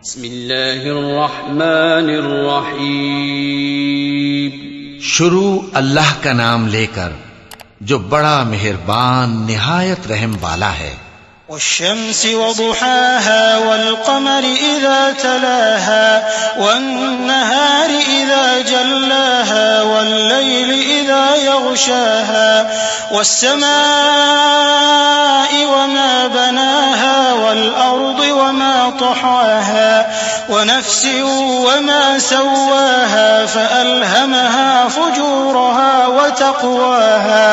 بسم اللہ الرحمن الرحیم. شروع اللہ کا نام لے کر جو بڑا مہربان نہایت رحم والا ہے. والشمس وضحاها والقمر إذا تلاها والنهار إذا جلاها والليل إذا يغشاها والسماء وما بناها والأرض وما طحاها ونفس وما سواها فألهمها فجورها وتقواها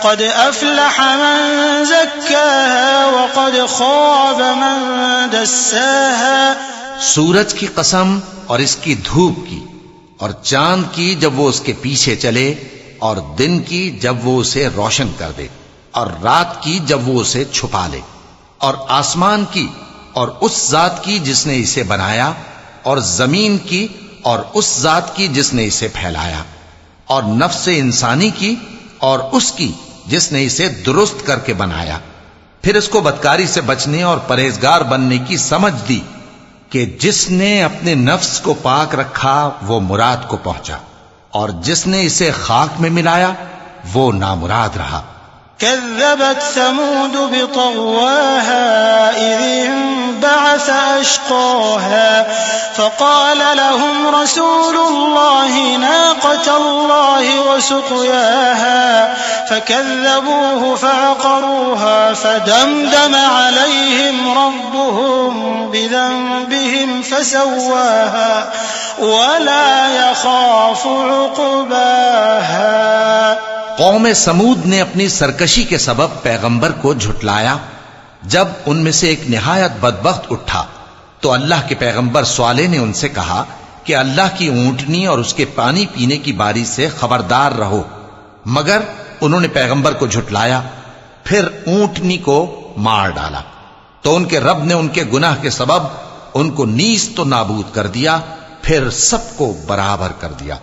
قد أفلح من زكاها وقد خاب من دساها. سورج کی قسم اور اس کی دھوپ کی اور چاند کی جب وہ اس کے پیچھے چلے اور دن کی جب وہ اسے روشن کر دے اور رات کی جب وہ اسے چھپا لے اور آسمان کی اور اس ذات کی جس نے اسے بنایا اور زمین کی اور اس ذات کی جس نے اسے پھیلایا اور نفس انسانی کی اور اس کی جس نے اسے درست کر کے بنایا. پھر اس کو بدکاری سے بچنے اور پرہیزگار بننے کی سمجھ دی کہ جس نے اپنے نفس کو پاک رکھا وہ مراد کو پہنچا اور جس نے اسے خاک میں ملایا وہ نامراد رہا. كذبت ثمود بطغواها إذ انبعث أشقاها فقال لهم رسول الله ناقة الله وسقياها فكذبوه فعقروها فدمدم عليهم ربهم بذنبهم فسواها ولا يخاف عقباها. قوم سمود نے اپنی سرکشی کے سبب پیغمبر کو جھٹلایا. جب ان میں سے ایک نہایت بدبخت اٹھا تو اللہ کے پیغمبر صالح نے ان سے کہا کہ اللہ کی اونٹنی اور اس کے پانی پینے کی باری سے خبردار رہو. مگر انہوں نے پیغمبر کو جھٹلایا پھر اونٹنی کو مار ڈالا تو ان کے رب نے ان کے گناہ کے سبب ان کو نیست و نابود کر دیا پھر سب کو برابر کر دیا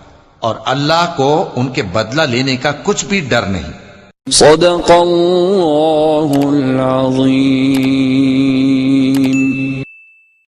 اور اللہ کو ان کے بدلہ لینے کا کچھ بھی ڈر نہیں. صدق اللہ العظیم.